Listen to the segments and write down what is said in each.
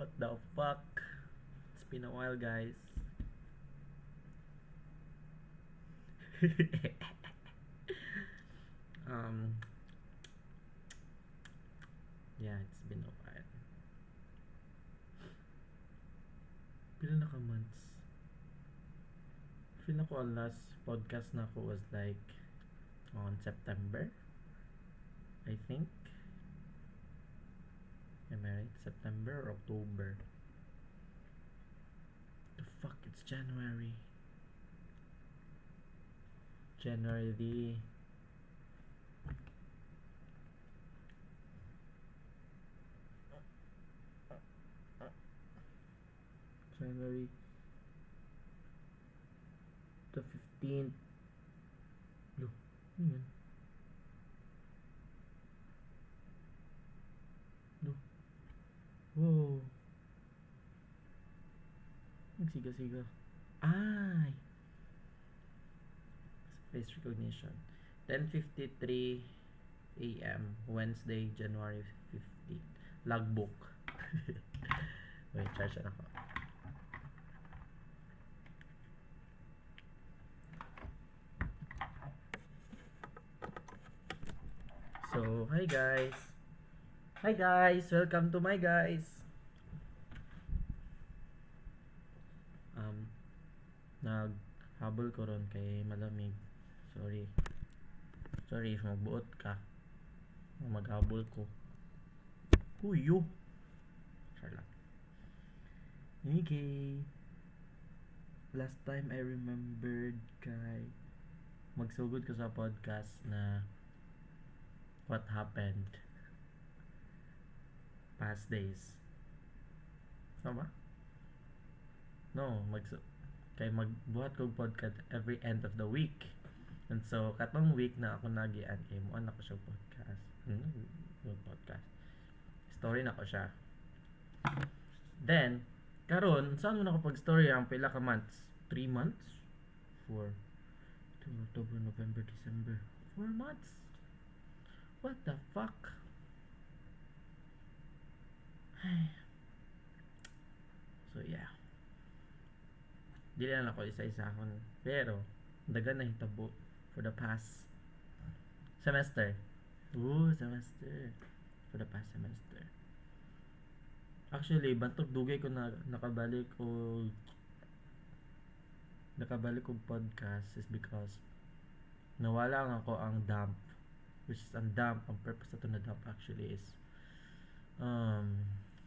What the fuck? It's been a while, guys. um, yeah, it's been a while. Pila na ka months? Feel na ko ang last podcast na ko was like on September, I think. Am I right? September or October? The fuck? It's January. January the January the 15th. Lo, ano yun? Lo. Whoa. Nagsiga-siga. Ay! Face recognition. 10:53 a.m. Wednesday, January 15. Logbook. Wait, charge na ako. So, hi guys. Hi guys, welcome to my guys. Naghabol ko ron kay malamig. Sorry if magbuot ka. Maghabol ko. Kuyo. Charlotte. Okay. Last time I remembered kay magsugod ko sa podcast na what happened past days. Sama? No, kay magbuhat kog podcast every end of the week. And so katong week na ako nagian kay mo na ko siya podcast. Podcast. Story na ko siya. Then karon saan mo na ko pag story ang pila ka months? 3 months? 4 October, November, December. 4 months. What the fuck? So yeah. Dili na ako isa-isahon. Pero dagan na hitabo for the past semester. Semester. For the past semester. Actually, bantog dugay ko na nakabalik og podcast is because nawala nga ako ang dump, which is ang purpose na dump actually is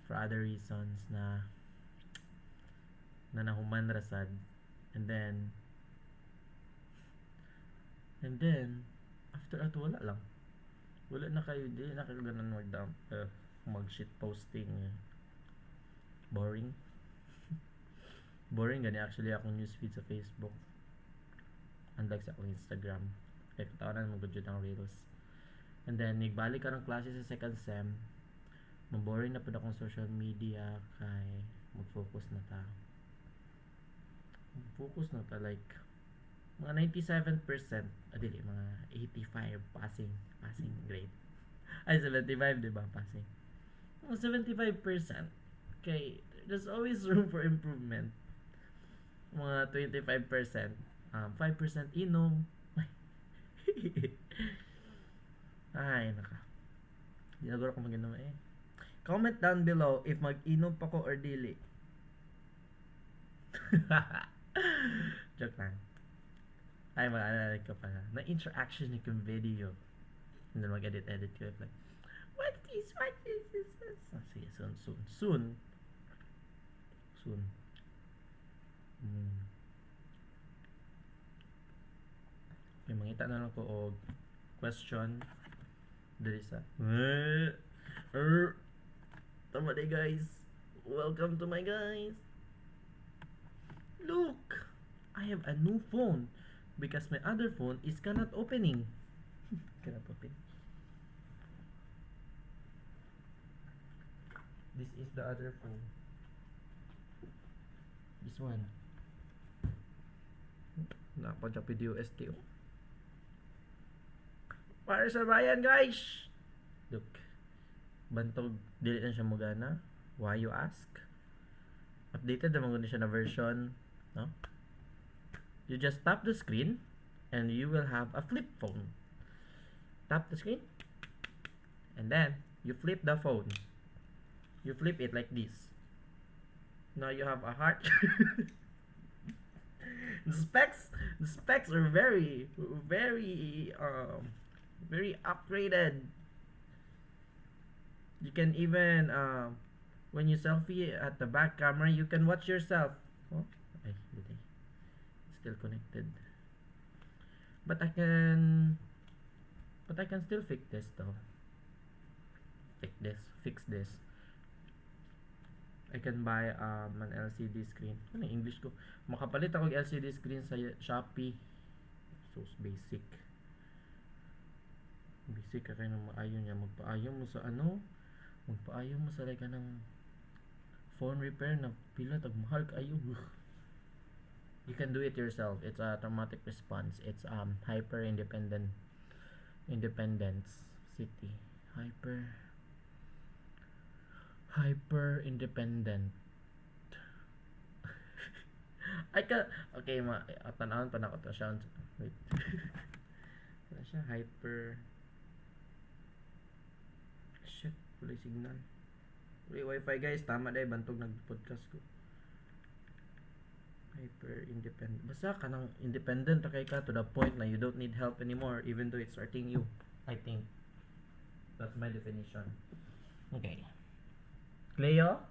for other reasons na nahuman rasad, and then after at wala na kayo ganun mag dump, mag shit posting, boring gani actually akong newsfeed sa Facebook, unlike sa akong Instagram kaya katawanan mo gud ang reels. And then nagbalik ka ng klase sa second sem, maboring na pud akong social media kay mag-focus na ta like mga 97%, dili mga 85 passing grade. Ay 75 di ba passing? Mga 75%. Okay, there's always room for improvement. Mga 25%, 5% inom. Ay naka. Di na ko mag-inom eh. Comment down below if mag-inom pa ko or dili. Joke lang. Ay, mag-analyze ka pala. Na-interaction ni kong video. And then mag-edit ko. Like, what is this? Sige, soon. Okay, mangita na lang ko og question diri sa tama day guys. Welcome to my guys. Look, I have a new phone because my other phone is cannot open. This is the other phone. This one. Nakapadya video STO. Para sa bayan guys. Look. Bantog dili na siya magana. Why you ask? Updated naman ko siya na version, no? You just tap the screen and you will have a flip phone. Tap the screen and then you flip the phone. You flip it like this. Now you have a heart. The specs are very upgraded. You can even when you selfie at the back camera, you can watch yourself. Oh, ay, it's still connected. But I can still fix this though. Fix this. I can buy an LCD screen. Ano yung English ko? Makapalit ako ng LCD screen sa Shopee. So basic. Basic ka kayo ng maayon niya. Magpaayon mo sa ano? Magpaayon mo sa like ng phone repair na pila tag mahal kayo. You can do it yourself. It's a automatic response. It's hyper independence city. Hyper independent. Okay, tanawon pa na ko to siya. Wait. Ano siya? Hyper. Shit, wala signal. Wala wifi guys, tama dahil bantog nag-podcast ko. Hyper independent. Basta ka ng independent kay ka to the point na you don't need help anymore even though it's hurting you. I think. That's my definition. Okay. Cleo?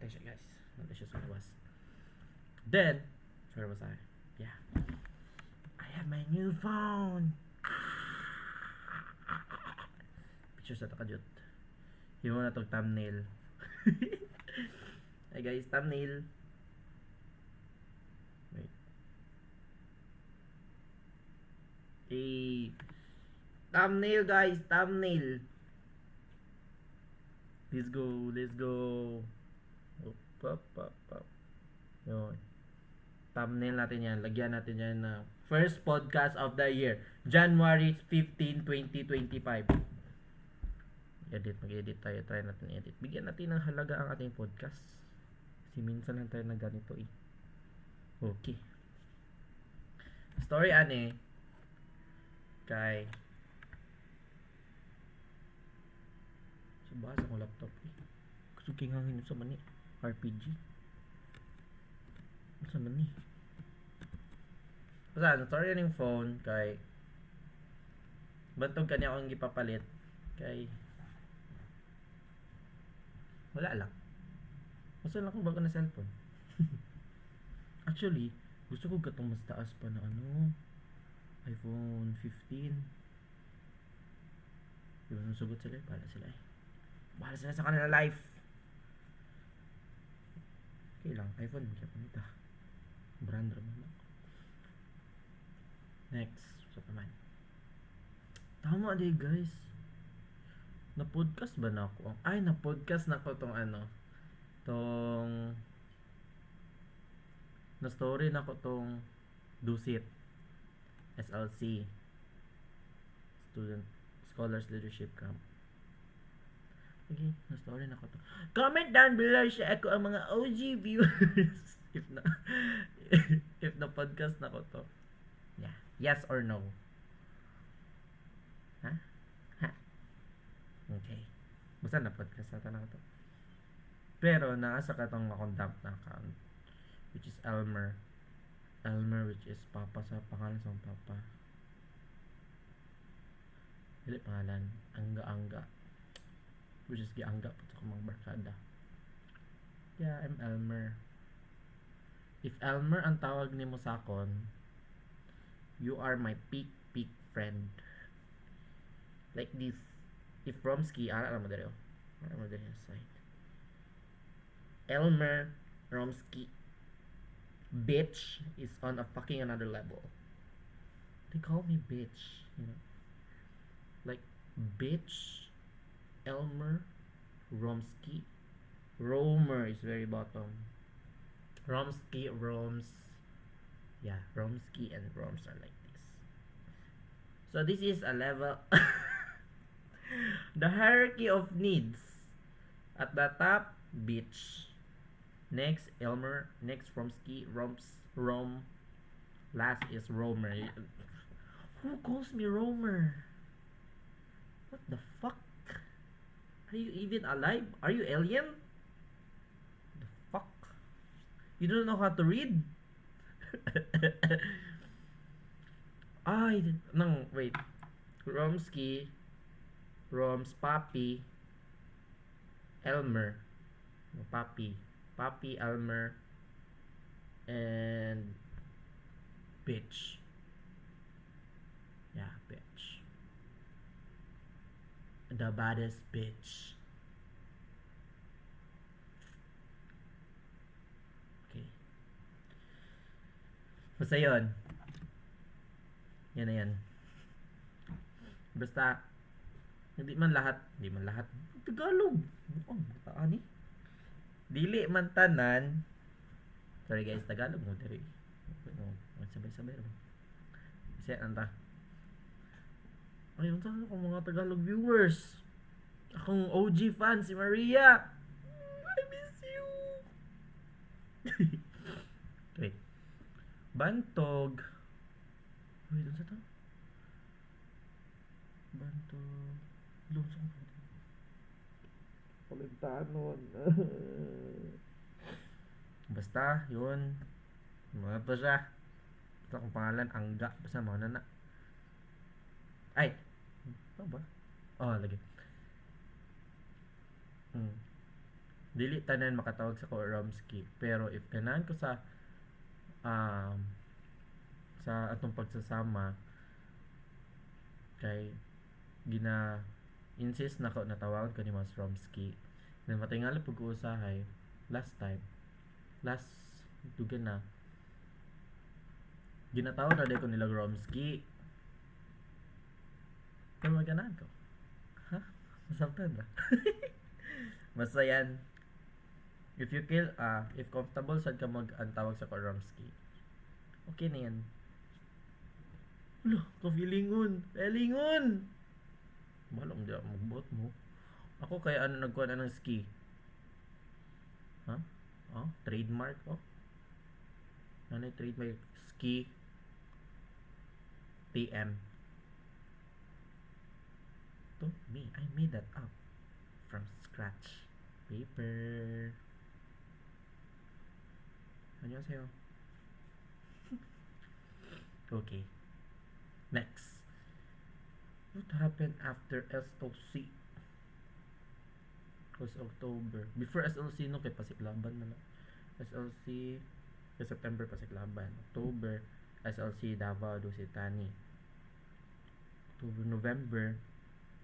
Thanks guys. Malicious what it was. Then, where was I? Yeah. I have my new phone. Pictures na takajut. Yung na itong thumbnail. Hey guys, thumbnail. Wait. Hey. Thumbnail guys, thumbnail. Let's go. Up. Yun. Thumbnail natin yan. Lagyan natin yan na first podcast of the year. January 15, 2025. Mag-edit tayo. Try natin edit. Bigyan natin ng halaga ang ating podcast. Kasi minsan lang tayo na ganito eh. Okay. Story kay bahas akong laptop eh. Gusto hangin sa mani. RPG. Sa mani. Basta, sorry yung phone kay bantog kanya akong gipapalit kay wala lang. Basta lang akong bago na cellphone. Actually, gusto ko gatong mas taas pa na iPhone 15. Yung sugot sila, bahala sila sa kanila life. Okay lang, iPhone kaya pa nito. Brand naman. Next, so naman. Tama din guys. Na-podcast ba na ako? Na-podcast na ko tong na-story na ko tong Dusit SLC Scholars Leadership Camp. Okay, na-story na ko to. Comment down below siya ako ang mga OG viewers. if na podcast na ko to. Yeah. Yes or no? Ha? Okay. Basta na podcast na ko to. Pero naasa ka tong akong dump na account which is Elmer which is papa sa pangalan sa papa. Dili pangalan Angga which is giangga po sa mga barkada. Yeah, I'm Elmer. If Elmer ang tawag nimo sa akon, you are my peak friend. Like this. If Romsky, ara mo dere side. Elmer Romsky bitch is on a fucking another level. They call me bitch, you know. Like bitch Elmer Romsky. Romer is very bottom. Romsky, Roms. Yeah, Romsky and Roms are like this. So this is a level the hierarchy of needs. At the top, beach. Next, Elmer. Next, Romsky. Rom. Last is Romer. Who calls me Romer? What the fuck? Are you even alive? Are you alien? The fuck? You don't know how to read? Ay, nang, wait. Romsky, Roms, Papi, Elmer. Papi, Elmer, and bitch. Yeah, bitch. The baddest bitch. Okay. Basta yun. Yan na yan. Basta, hindi man lahat. Tagalog. Oh, ani? Dili man tanan. Sorry guys, Tagalog mo diri. Sabay-sabay ro. Kasi anta. Ayun sana ko mga Tagalog viewers. Akong OG fan si Maria. I miss you. Wait. Bantog. Wait, ano sa to? Bantog. Lunsong ko. Paligtanon. Basta, yun. Mga to siya. Basta kung pangalan, Angga. Basta mga nana. Ay! Ano ba? Oh, lagi. Dili tanan makatawag sa ko Romsky. Pero if ganahan ko sa atong pagsasama kay insist na ko natawagan ko ni Mas Romsky. Then matingali pag-uusahay last dugan na ginatawag na day ko nila Romsky. Pero maganahan ko. Ha? Masabtan ba? Basta yan. If comfortable sad ka mag-antawag sa Romsky, okay na yan. Lo, kafilingon. Elingon! Bahala mo dyan, mag-bot mo. Ako kaya nagkuha na ng ski. Ha? Oh, trademark. Oh. Ano yung trademark? Ski. TM. To me, I made that up. From scratch. Paper. 안녕하세요. Okay. Next. What happened after SOC? It was October. Before SLC no kay Pasiklaban na lang. SLC kay September Pasiklaban. October SLC Davao do Sitani. October, November.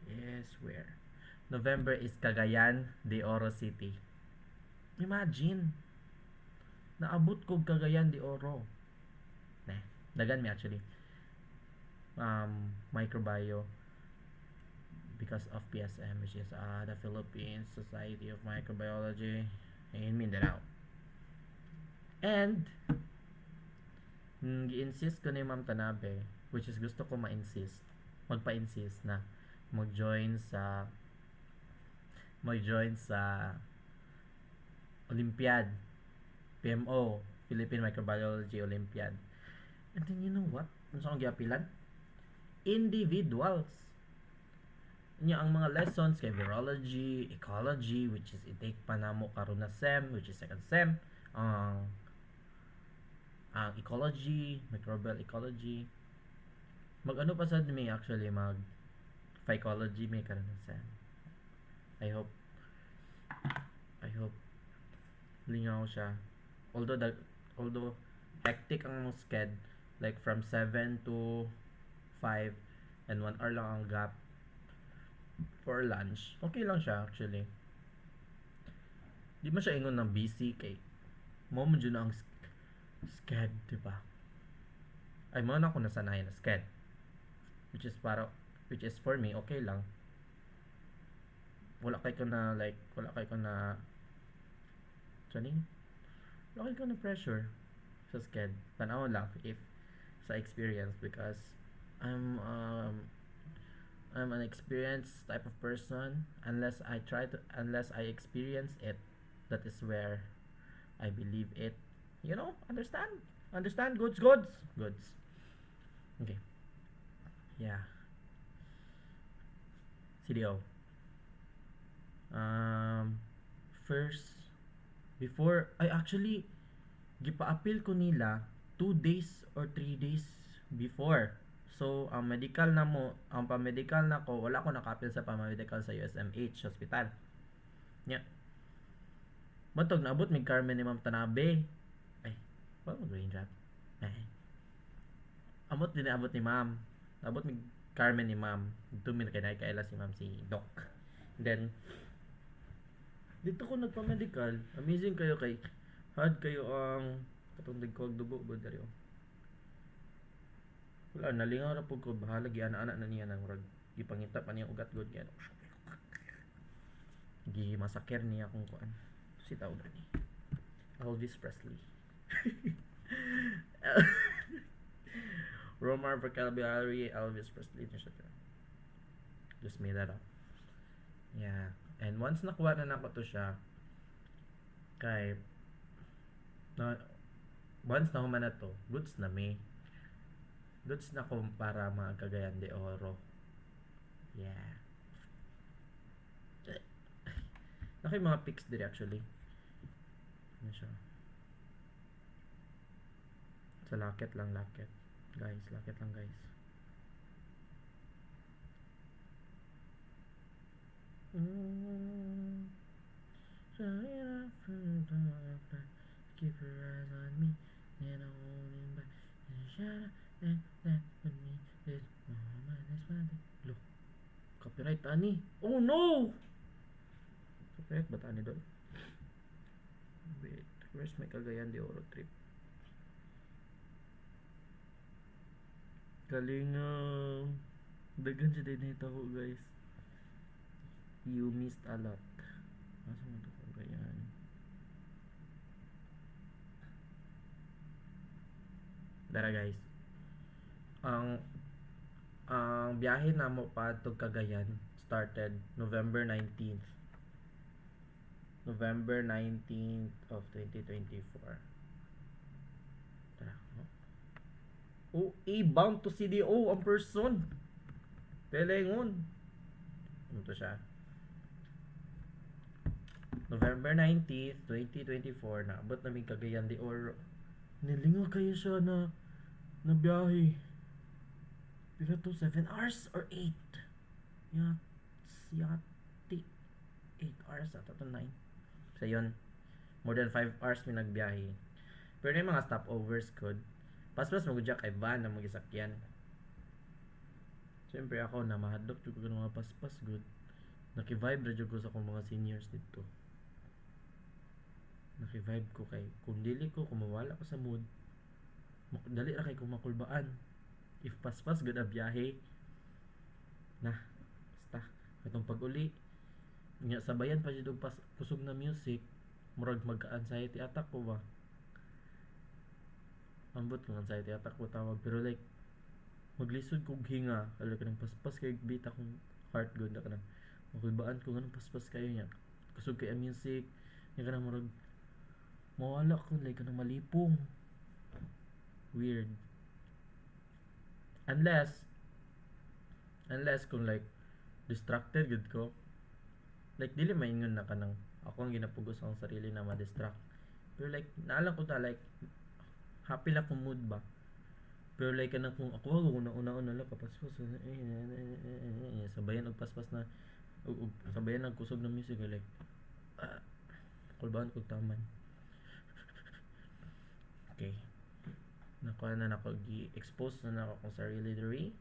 Yes, where? November is Cagayan de Oro City. Imagine. Naabot ko Cagayan de Oro. Dagan mi actually. Microbio because of PSM, which is the Philippine Society of Microbiology in Mindanao. And gi-insist ko ni Ma'am Tanabe, which is gusto ko magpa-insist na mag-join sa Olympiad, PMO, Philippine Microbiology Olympiad. And then you know what? Ano sa akong giapilan? Individuals. Nya ang mga lessons kay virology, ecology, which is i-take pa namo karon na SEM, which is second SEM, ang ecology, microbial ecology. Mag-ano pa sad mi actually phycology may karon na SEM. I hope lingaw siya. Although hectic ang sked, like from 7 to 5 and 1 hour lang ang gap for lunch. Okay lang siya actually. Di man siya ingon ng busy kay mo man dyan ang sked, diba? Ay mo na ako nasanayan na sked. Which is for me okay lang. Wala kay ko na pressure sa sked. Tanaw lang if sa experience because I'm I'm an experienced type of person. Unless I experience it, that is where I believe it. You know, understand? Understand? Goods. Okay. Yeah. CDO. Um, first, before, I actually, gipa-appeal ko nila 2 days or 3 days before. So, ang pamedical na ko, wala ko nakapil sa pamedical sa USMH Hospital. Yeah. Matog naabot may Carmen ni Ma'am Tanabe. Ay, wala mo raindrop. Ay. Amot din naabot ni Ma'am. Naabot may Carmen ni Ma'am. Dito min kay kaila si Ma'am si Doc. Then dito ko nagpa-medical. Amazing kayo kay hard kayo ang katong ko dugo go diri. Wala nalingaw ra pud ko bahala gi-ana-ana na niya nang rag gipangita pa niya ugat god kay gi masaker niya kung kuan si tawag ni Elvis Presley. Romar vocabulary Elvis Presley na siya. Just made that up. Yeah. And once nakuha na nako to siya kay na once na humana to goods na me goods na ko para mga Cagayan de Oro. Yeah. Nakay mga pics diri actually. Ano siya? Sa lakit lang. Guys, lakit lang guys. Keep your eyes on me and I won't in back and shut up and that with me is look. Copyright ani. Oh no! Copyright ba tani doon? Wait, where's my Cagayan de Oro trip? Kalingam. Dagan siya din ito ko guys. You missed a lot. Masa mo ito Cagayan? Dara guys. Ang biyahe na mo pa to Cagayan started November 19th. November 19th of 2024. Tara. Bound to CDO ang person. Pelengon. Ano to siya? November 19th, 2024 naabot namin Cagayan de Oro. Nilingaw kayo siya na biyahe. Pila to 7 hours or 8? Yati 8 hours ata to 9. So yun, more than 5 hours may nagbiyahe. Pero na yung mga stopovers good. Paspas magudya kay van na magisakyan. Siyempre ako na mahadlok jud ko ng mga paspas good. Naki-vibe ra jud ko sa akong mga seniors dito. Naki-vibe ko kay kung dili ko kumawala ko sa mood. Dali ra kay kung makulbaan. If paspas good a biyahe. Na, basta katong pag-uli. Nya sabayan pa jud og kusog na music. Murag magka-anxiety attack ko ba? Ambot kung anxiety attack ko tawag pero like maglisod kog hinga kala ka ng paspas kay bita kong heart good na ka nang makulbaan ko ganun paspas kayo niya kusog kay ang music niya ka nang murag mawala ko like ka nang malipong weird unless kung like distracted good ko like dili maingon na ka nang ako ang ginapugos ang sarili na ma-distract pero like naalam ko ta like happy lang kung mood ba pero like kanang kung ako una lang kapaspas sabayan og paspas na sabayan ng kusog ng music like kulbahan ko taman okay nakuha na nako gi-expose na nako kung sarili diri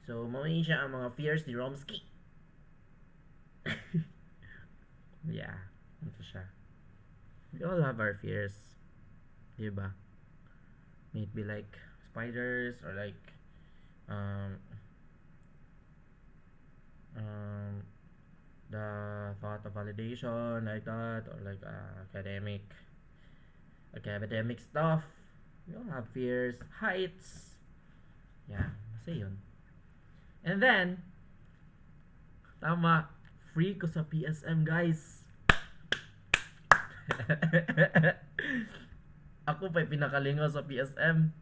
so mawin siya ang mga fears ni Romsky. Yeah ito siya we all have our fears diba may it be like spiders or like the thought of validation like that or like academic stuff we all have fears heights yeah say yun and then Tama. Free ko sa PSM, guys. Ako pa'y pinakalingaw sa PSM.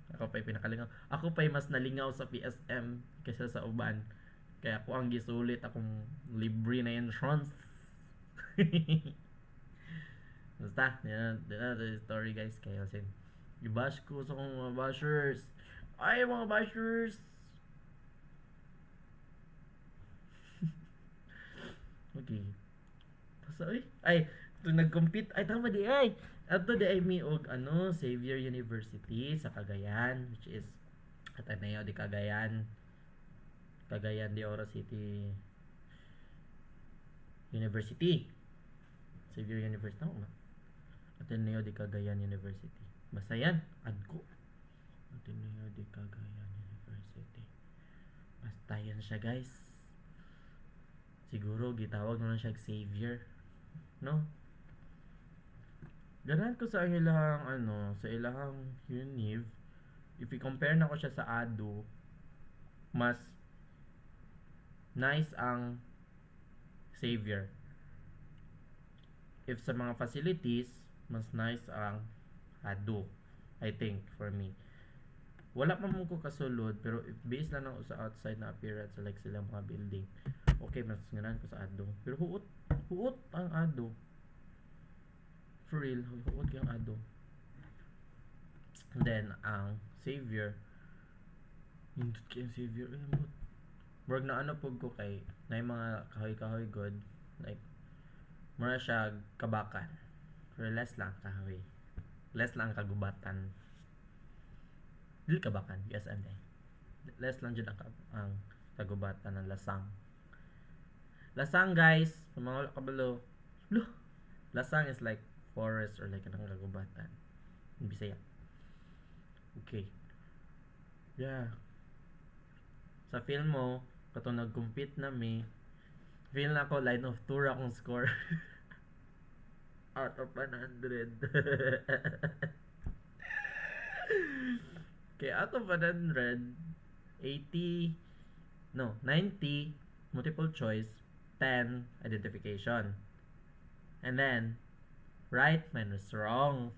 Ako pa'y mas nalingaw sa PSM kaysa sa uban. Kaya ako ang gisulit akong libre na entrance. Basta, yan the story guys. Kaya kasi, i-bash ko sa mga bashers. Ay, mga bashers! Okay. Basta, ay, ito nag-compete. Ay, tama di ay. Ato di ay mi og Xavier University sa Cagayan, which is Ateneo de Cagayan. Cagayan de Oro City University. Xavier University. No, Ateneo de Cagayan University. Basta yan. Adko. Ateneo de Cagayan University. Basta yan siya guys. Siguro gitawag na lang siya Xavier. No? Ganahan ko sa ilahang sa ilahang Univ. If i-compare na ko siya sa ADO, mas nice ang Xavier. If sa mga facilities, mas nice ang ADO. I think, for me. Wala pa mo ko kasulod, pero if based lang ako sa outside na appearance, like silang mga building, okay, mas ganahan ko sa ADO. Pero huot ang ADO. For real, huot yung ADO. And then, ang Xavier, hindot kayong Xavier, Borg na po ko kay, na yung mga kahoy-kahoy good, like, mura siya kabakan. Pero less lang kahoy. Less lang kagubatan. Dili kabakan, yes and less lang dyan ang kagubatan ng lasang. Lasang guys, sa mga wala kabalo, lasang is like forest or like anong kagubatan. In Bisaya. Okay. Yeah. Sa film mo, katong nag-compete na mi, feel na ako line of tour akong score. Out of 100. Okay, out of 100, 90 multiple choice, 10 identification. And then, right minus wrong.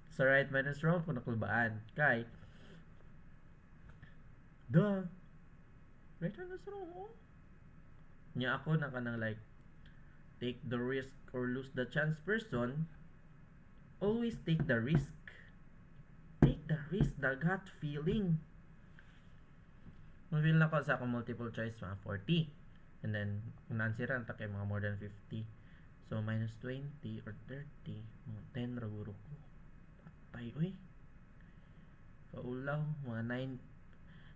So, right minus wrong kung nakulbaan. Kay, right minus wrong, Nya ako na kanang like, take the risk or lose the chance person. Always take the risk. Take the risk, the gut feeling. Mafeel na ko sa akong multiple choice, mga 40. And then, kung nansiran, takay mga more than 50. So, minus 20 or 30, mga 10 raguro ko. Patay, Kaulaw, mga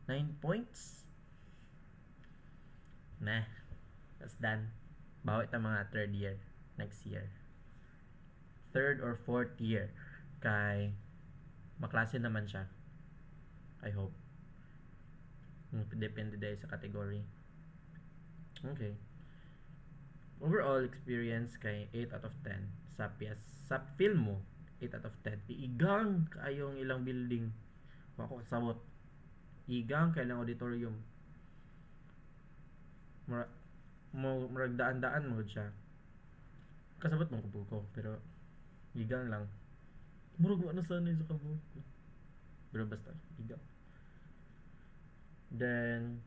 9 points. Nah, that's done. Bawit na mga third year, next year. Third or fourth year. Kay, maklase naman siya. I hope. Depende dahil sa category. Okay. Overall experience kay 8 out of 10. Sa film mo, 8 out of 10. Iigang kayong ilang building. Ako kasabot. Iigang kailang auditorium. Maragdaan-daan mo siya. Kasabot mong kabuko. Pero, igang lang. Murag ano sana sa kabuko. Pero basta, igang. Then,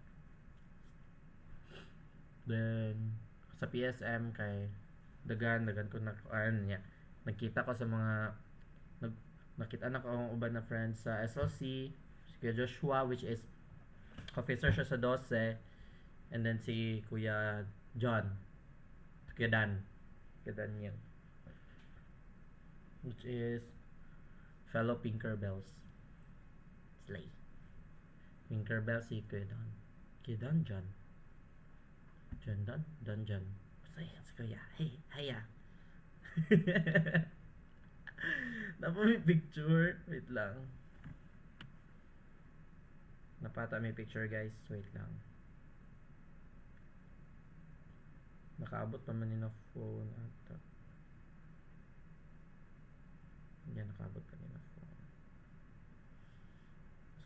sa PSM kay dagan ko na niya. Nakita ko sa mga nakita na ko ang uban na friends sa SLC, si Kuya Joshua, which is officer siya sa 12, and then si Kuya John, Kuya Dan yun, which is fellow Pinkerbells. Slay. Pinkerbells si Kuya Dan John Say, si Kuya. Hey, hiya. Napa may picture. Wait lang. Napata may picture guys. Wait lang. Nakaabot pa man na phone ata. Yan, nakaabot pa na phone.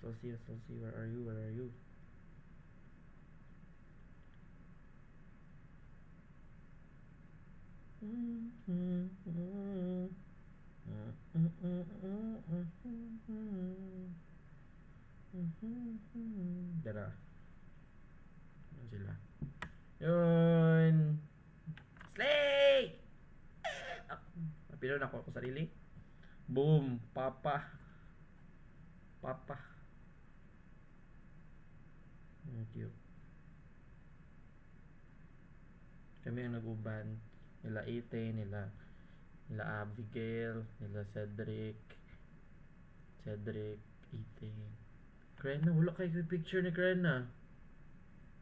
So see, where are you? Dara. Ano sila? Yun. Slay! Napilo na ako sarili. Boom. Papa. Thank you. Kami ang nag-uban. Nila Ite, nila Abigail, nila Cedric, Ite. Krena, wala kayo picture ni Krena.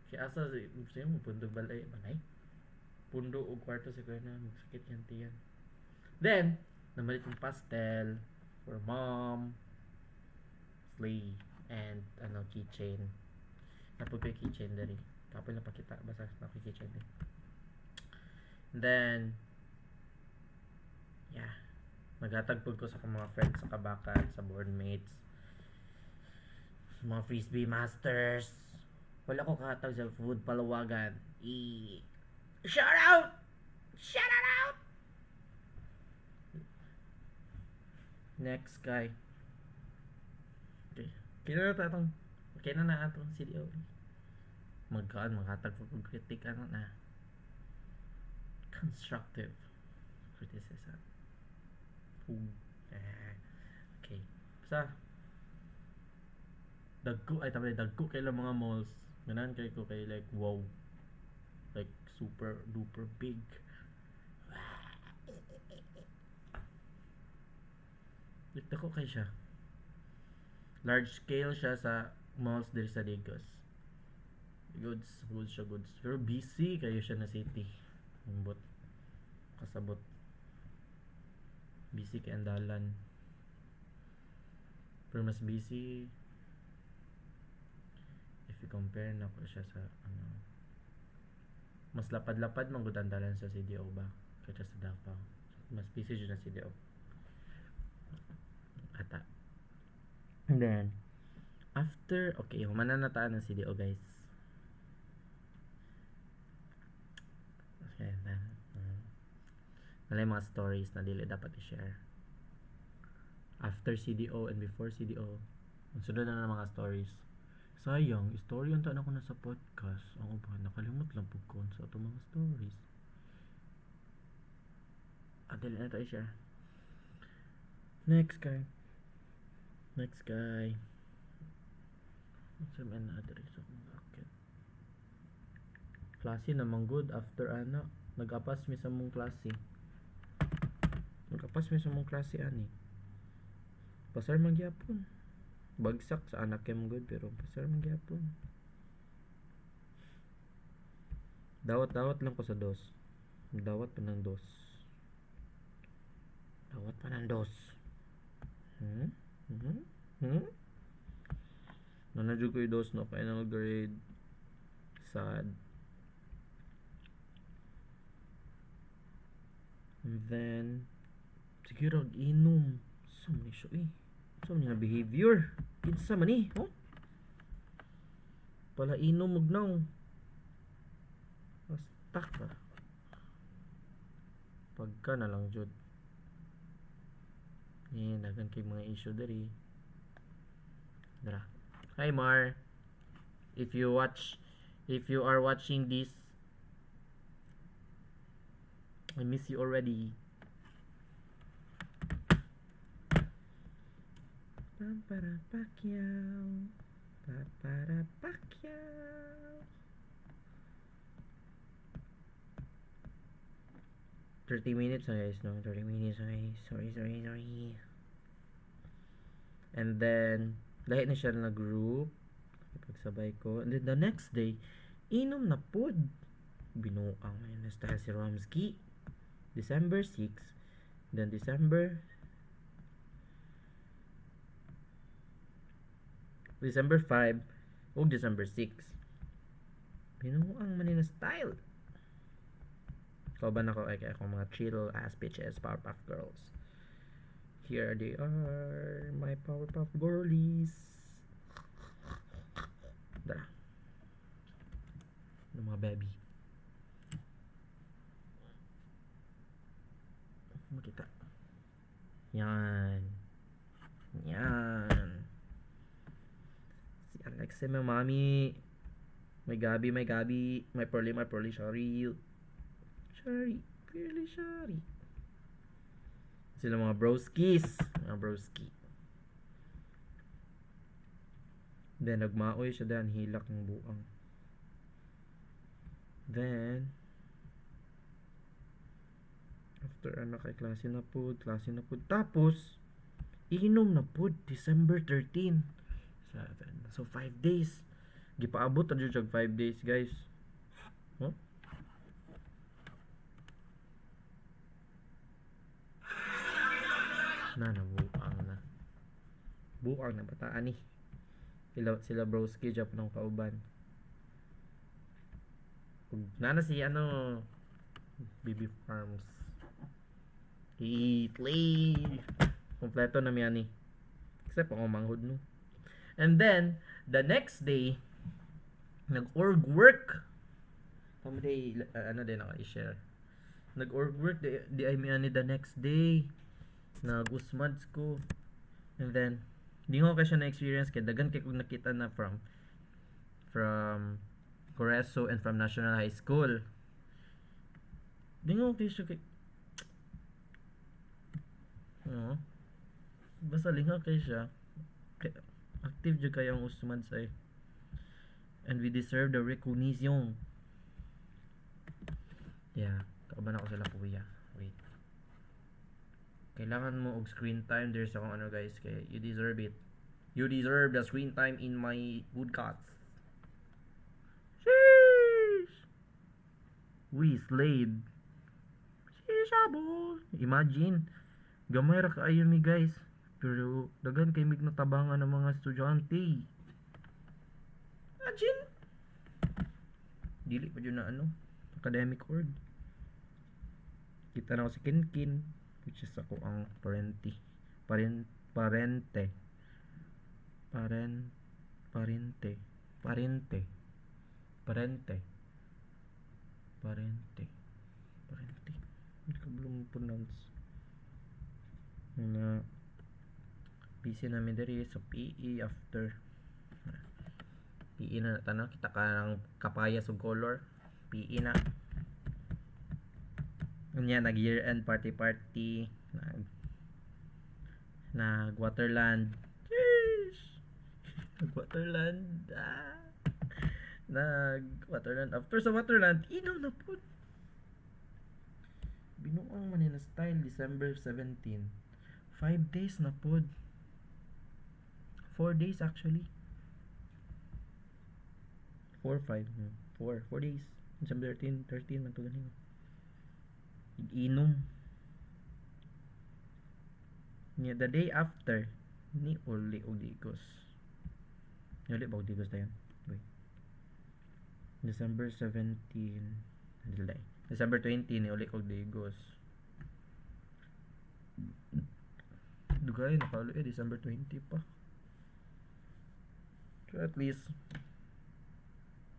Kaya asa, siya mo, pundo balay, manay. Pundo o kwarto si Krena, magsakit yan tiyan. Then, namalit yung pastel for mom, Slay, and keychain. Napod ko yung keychain dari. Kapag napakita, basta nakikeychain din. Then, yeah, naghatagpod ko sa mga friends sa Kabakan, sa board mates, sa mga frisbee masters. Wala ko kakatag sa food palawagan. Shout out! Next guy. Okay. Kaya na atong CDO. Maghatag po critic na. Constructive criticism. Okay. Basta dagko kay lang mga malls. Ganan kay ko kay like wow. Like super duper big. Dagko kay siya. Large scale siya sa malls diri sa Digos. Goods. Pero busy kayo siya na city. Umbot. Kasabot. Busy kay andalan. Pero mas busy if you compare na ko siya sa mas lapad-lapad man gud andalan sa CDO ba kaysa sa Davao. Mas busy jud na CDO. Ata. And then after humanan na taan ng CDO guys. Okay, then nalay mga stories na dili dapat i-share. After CDO and before CDO, sunod na mga stories. Sayang, story yung taon ako na sa podcast. Ako ba, nakalimot lang po ko sa itong mga stories. Dili na tayo share. Next guy. Sa mga na-address ako bakit. Klase naman good after nag-apas mi sa mong klase. Ani. Pasar man gyapon. Bagsak sa anak kem good pero pasar man gyapon. Dawat lang ko sa dos. Dawat pa ng dos. Nanadyo ko yung dos no final grade. Sad. And then siguro inom. Sa man siya na behavior. Kinsa man pala inom magnaw. Basta ka. Pagka na lang jud. Dagan kay mga issue dari. Dara. Hi Mar. If you are watching this, I miss you already. Para Pacquiao. 30 minutes na guys, no? 30 minutes na guys. Sorry. And then, lahat na siya na group. Ipagsabay ko. And then, the next day, inom na pod. Binuang ngayon na si Romsky. December 6. Then, December 5 o December 6. Binuang man na style. Kauban ako ay akong mga chill ass bitches, Powerpuff Girls. Here they are, my Powerpuff Girlies. Dara. Ng mga baby. Yan. Yan. Si Alex my mommy. My Gabi, my Pearly, Shari. Pearly, Shari. Sila mga broskis. Mga broski. Then, nagmaoy siya dyan. Hilak ng buang. Then, after kay klase na po. Tapos, inom na po. December 13. 7. So, 5 days. Gipaabot na dyan 5 days, guys. Huh? Nabuang na. Buang na bataan ni. Sila broski jap ng kauban. Nana si BB Farms. Play. Kompleto na miyan ni. Except ako manghod no. And then the next day nag-org work. Day din ako i-share. Nag-org work di ay miyan ni the next day. Nag-usmads ko. And then di ko kasi na-experience kaya dagan kay kung nakita na from Coreso and from National High School. Di ko kasi kay basta lingaw kay siya. Active jud kayong usmad say. And we deserve the recognition. Yeah, kauban ako sila kuya. Wait. Kailangan mo og screen time there's akong guys kay you deserve it. You deserve the screen time in my podcast. Sheesh. We slayed. Shishabo. Imagine gamay ra kaayo mi guys. Pero dagan kay mig natabangan ng mga estudyante. Imagine. Dili pa dyan na academic org. Kita na ako si Kinkin, which is ako ang parente. Hindi ko belum pronounce. Na busy namin diri sa PE after PE na tanong kita ka ng kapayas og color PE na unya nag year end party nag Waterland nag Waterland after sa Waterland inaw na po binuang man na style December 17 5 days na po 4 days actually 4 days December 13 man to ganin inom niya the day after ni uli og digos uli ba og digos tayo wait December 17 December 20 ni uli og digos dugay nakalo December 20 pa so at least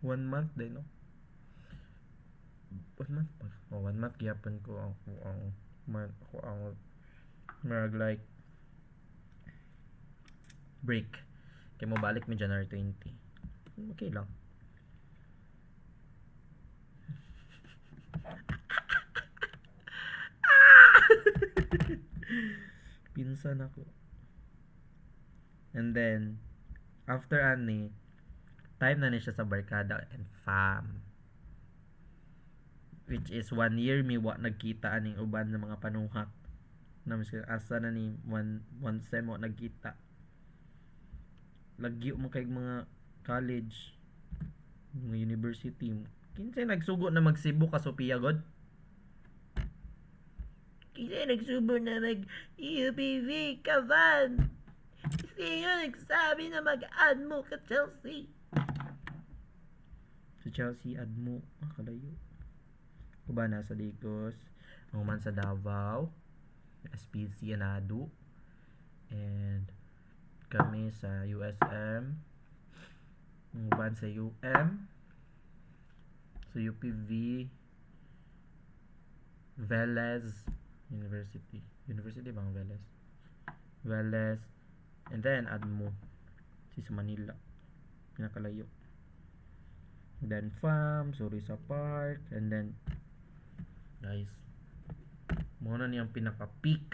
1 month din no 1 month pa 1 month gyapon ko ang marag like break kay mo balik mi January 20 okay lang pinsan ako and then after time na ni siya sa barkada and fam which is 1 year mi wa nagkita aning uban ng mga panuhak na miskin asa na ni one sem wa nagkita lagyo mo kay mga college mga university kinsay nagsugo na magsibo ka Sophia god kinsay nagsubo na mag UPV ka van sino nagsabi na mag-add mo ka Chelsea sa Chelsea add mo kalayo kuba na sa Digos ang man sa Davao SPC Anadu and kami sa USM ang uban sa UM sa UPV Velez University bang Velez Veles, and then add mo si sa Manila, pinakalayo. Then farm, Surisa Park, and then guys, muna niyang pinaka peak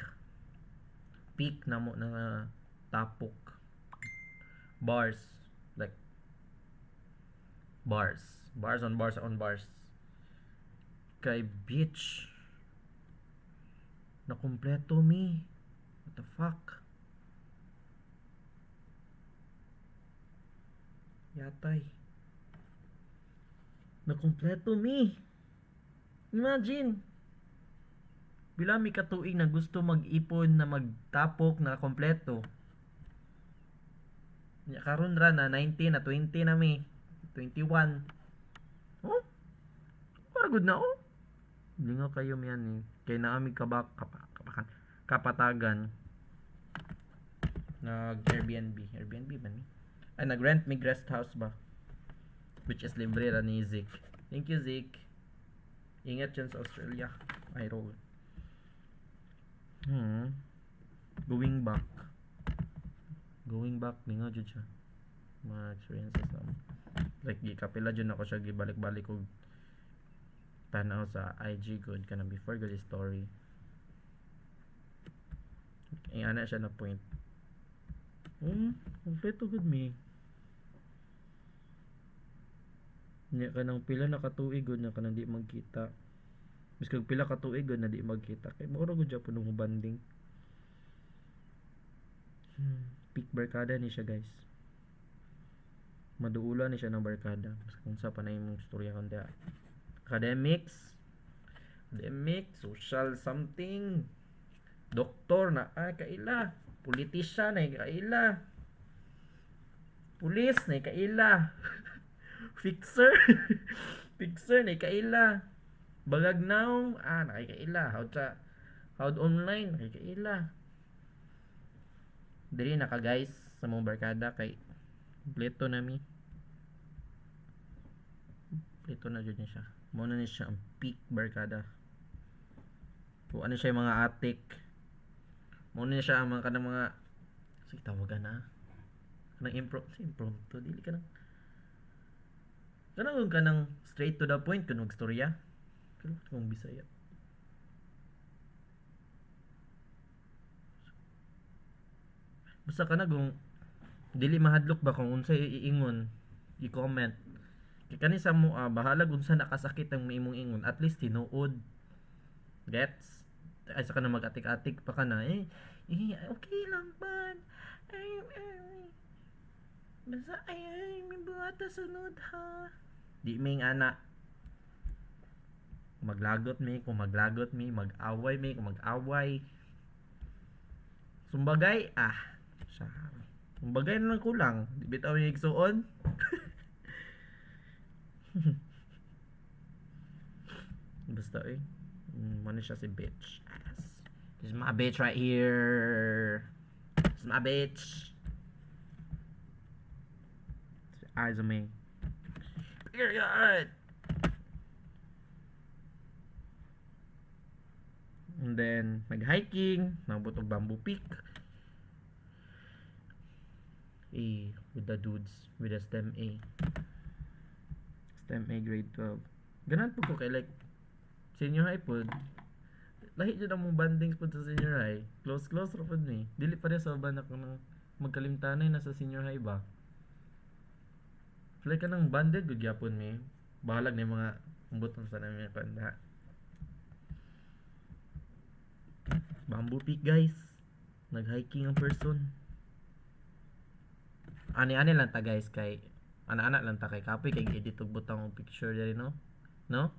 na mo na tapok bars, like bars on bars kay beach na kompleto mi. What the fuck, yatay na kompleto mi. Imagine bila mi katuig na gusto mag-ipon na magtapok na kompleto. Nya karon ra na 19 na 20 na mi. 21. Oh? Para good na oh. Hindi nga kayo miyan eh. Kaya naami kapatagan. Nag Airbnb ba ni? Ay nag-rent mi guest house ba? Which is libre ra ni Zik. Thank you Zik. Ingat dyan sa Australia. I roll. Going back minga jud siya. Mga experiences na. Like gikapila jud ako siya gibalik-balik og tanaw sa IG good kana before good story. Ay ana siya na point. Kompleto good mi. Nya kanang pila na katuig good na kanang di magkita. Biskag pila ka tuig na di magkita kay mao ra gud jud puno mo banding. Peak barkada ni siya guys. Maduula ni siya ng barkada. Mas kung sa panay mong istorya kon dia. Academics, social something, doktor na kaila, politician na kaila, pulis na kaila, fixer na kaila. Bagagnaw, nakikaila. Howd online, nakikaila. Dili na ka guys sa mong barkada kay kompleto na mi. Kompleto na jud niya siya. Muna ni siya ang peak barkada. Kung ano siya yung mga atik. Muna ni siya ang mga kanang mga sige tawagan na. Kanang impromptu. Dili ka nang kanang straight to the point kung magstorya. Kung Bisaya. Basta ka na kung dili mahadlok ba kung unsay iingon, i-comment. Kay kani sa mo bahala kung sa nakasakit ang maimong ingon, at least tinuod. Gets? Ay sa kana mag-atik-atik pa kana okay lang man. Basta may buhata sunod ha. Di ming ana maglagot mi, mag-away mi, kung mag-away. Sumbagay, sumbagay na lang kulang. Di bitaw yung igsuon. Basta muna siya si bitch. This is my bitch right here. This is my bitch. Eyes on me. Period. And then, mag-hiking, nabot og Bamboo Peak. With the dudes, with the STEM A. STEM A grade 12. Ganan po ko kay like, senior high po. Lahi dyan ang mong bandings po sa senior high. Close ra po ni. Dili pa rin sa banak ng magkalimtanay na sa senior high ba. Like ka ng banded, gugyapon mi. Bahalag na yung mga umbuton sa namin yung kanda. Bamboo Peak guys. Nag-hiking ang person. Ani-ani lang ta guys kay ana-ana lang ta kay kapoy kay edit og butang og picture diri no. No?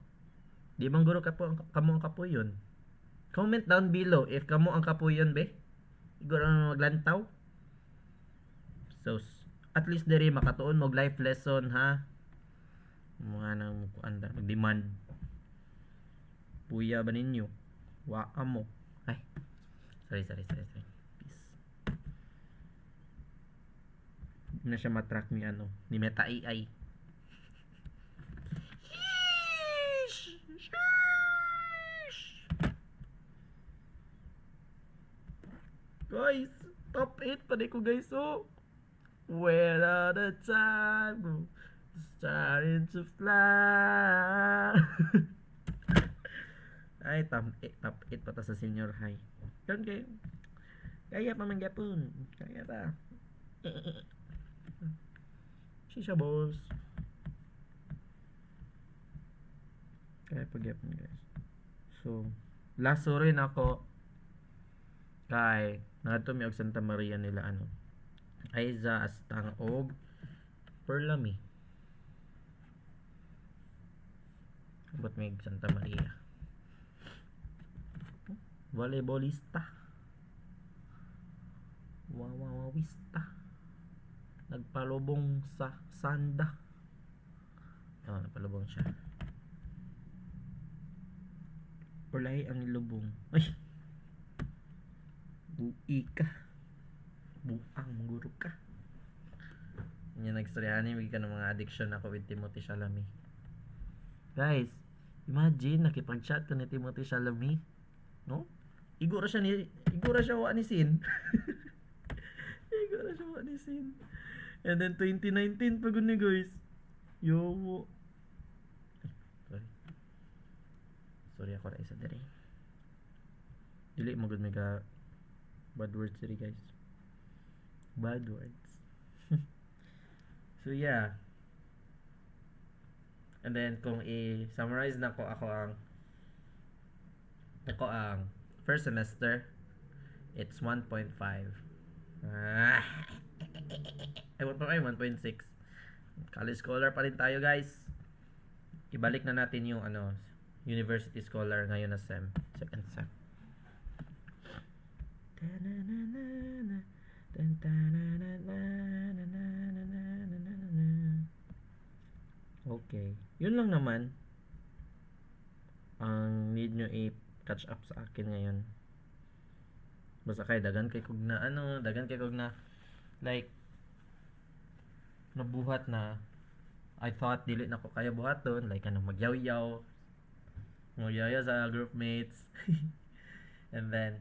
Di bang guro kamo ang kapoyon? Comment down below if kamo ang kapoyon be. Igor ang maglantaw. So at least diri makatuon mo life lesson ha. Mga nang anda mag-demand. Puya ba ninyo? Wa amo. Ay. Sorry. Peace. Hindi na siya matrack ni ni Meta AI. Guys, top 8 pa di ko guys. Oh. Where all the time bro, starting to fly. Ay, top 8 pa ta sa senior high. Kan kay kaya pa man gyapon. Kaya pa. Shisha boss. Kaya pa gyapon guys. So, last rin ako kay ngadto mi og Santa Maria nila ano. Aiza Astang og Perlami. Abot mi Santa Maria. Volleyballista. Wawawista. Nagpalubong sa sanda. Oh, nagpalubong siya. Ulay ang lubong. Ay. Bui ka. Buang guru ka. Yan nagstoryahan ni ka ng mga addiction ako with Timothy Chalamet. Guys, imagine nakipag-chat ko ni Timothy Chalamet, no? Igura siya wa ni Sin. Igura siya wa ni Sin. And then 2019 pa gud ni guys. Yo. Sorry. Sorry ako ra isa diri. Dili mo gud mega bad words diri guys. Bad words. So yeah. And then kung i-summarize na ko ako ang first semester, it's 1.5. Ah. Ay 1.6. College scholar pa rin tayo guys. Ibalik na natin yung university scholar ngayon na second sem. Okay. Yun lang naman ang need nyo i-catch up sa akin ngayon. Basta kay dagan kay kog na like nabuhat na I thought dili na ko kaya buhaton, like magyaw-yaw sa group mates. And then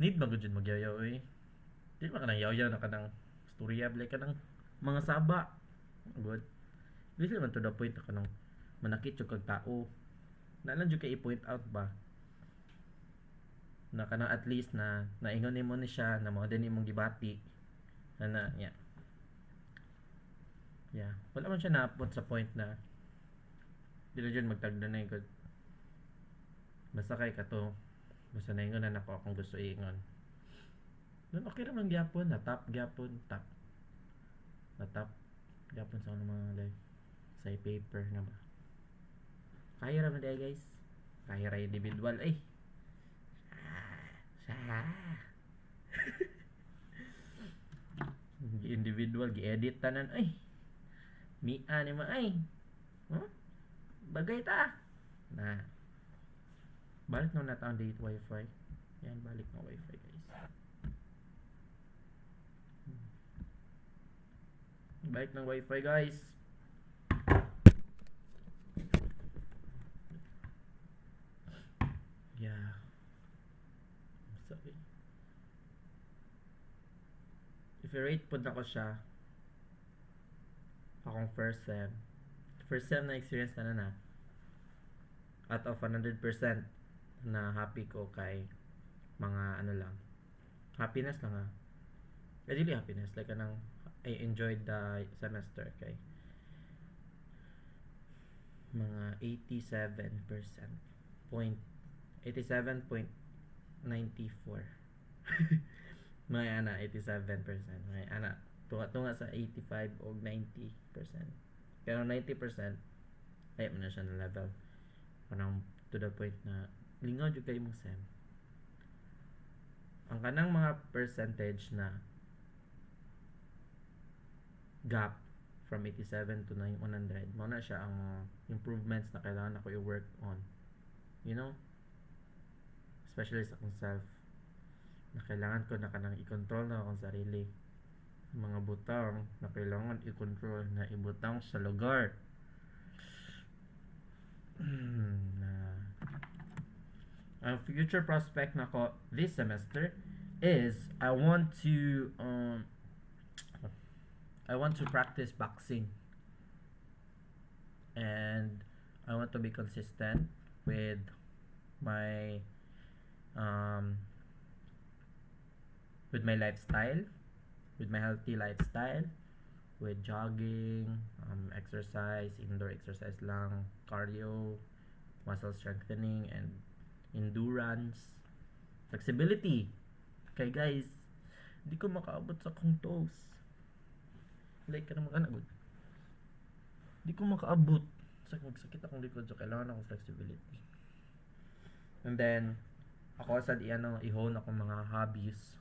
need magud jud magyaw-yaw eh. Di ba kanang yaw-yaw na kanang storya like kanang mga saba. Good. Dili man to the point na kanang manakit jud kag tao. Nalan jud kay i-point out ba na kanang at least na naingon nimo ni siya na mo din imong gibati na yeah wala man siya naapot sa point na dili jud magtagda na good basta kay kato basta naingon na nako akong gusto iingon then okay ra man gyapon na top gyapon sa mga like sa paper na ba kaya ra man day guys kaya ra individual ay individual gi-edit tanan ay mia ni ma ay bagay ta na balik na natin ang date wifi yan balik na wifi guys balik ng wifi guys yeah sorry. If i-rate po na ko siya akong first sem na experience na out of 100% na happy ko kay mga lang happiness lang really happiness like I enjoyed the semester kay mga 87.94 may 87% may tunga sa 85 o 90%. Pero 90% ay mo na siya na level. Parang to the point na lingaw jud kay mong sem. Ang kanang mga percentage na gap from 87 to 100 mo na siya ang improvements na kailangan ako i-work on. You know? Especially sa akong self na kailangan ko na kanang i-control na akong sarili. Mga butang na kailangan i-control na ibutang sa lugar na ang future prospect na ko this semester is I want to practice boxing, and I want to be consistent with my um with my lifestyle, with my healthy lifestyle, with jogging, exercise, indoor exercise lang, cardio, muscle strengthening, and endurance, flexibility. Kay guys, di ko makaabot sa kong toes. Like, kanang good. Di ko makaabot. Magsakit akong likod, so kailangan akong flexibility. And then, ako sa i-hone ako mga hobbies.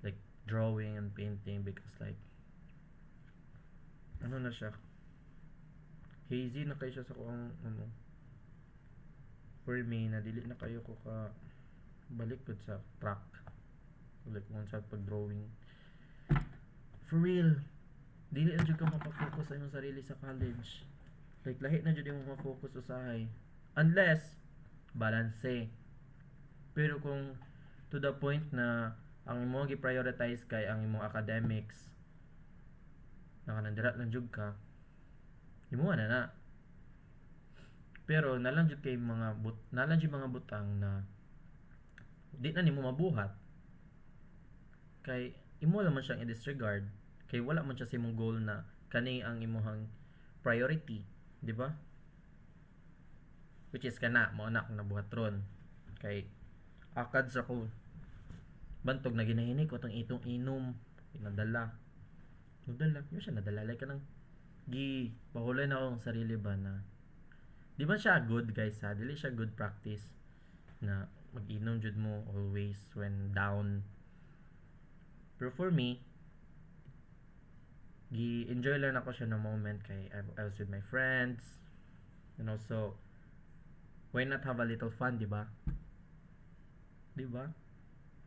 Like, drawing and painting because like, ano na siya, hazy na kayo siya sa kung for me, na dili na kayo ko ka balik ko sa track. Like, kung sa pag-drawing. For real, dili na dyan ka mapafocus sa iyong sarili sa college. Like, lahi na dyan mo mapafocus usahay. Unless, balance. Pero kung to the point na ang imo gi-prioritize kay ang imong academics, nakanandira lang jud ka, imo na. Pero nalang jud kay nalang jud mga butang na di na nimo mabuhat. Kay imo lang man siyang i-disregard, kay wala man siya sa imong goal na kani ang imong priority, di ba? Which is kana mo na akong nabuhat ron. Kay akad sa ko bantog na ginahini ko tong itong inom nadala yun siya nadala like kanang pahulay na akong sarili ba na di ba siya good guys ha, dili siya good practice na mag-inom jud mo always when down. Pero for me, enjoy lang ako siya na moment kay I was with my friends, and also why not have a little fun, di ba? Di ba?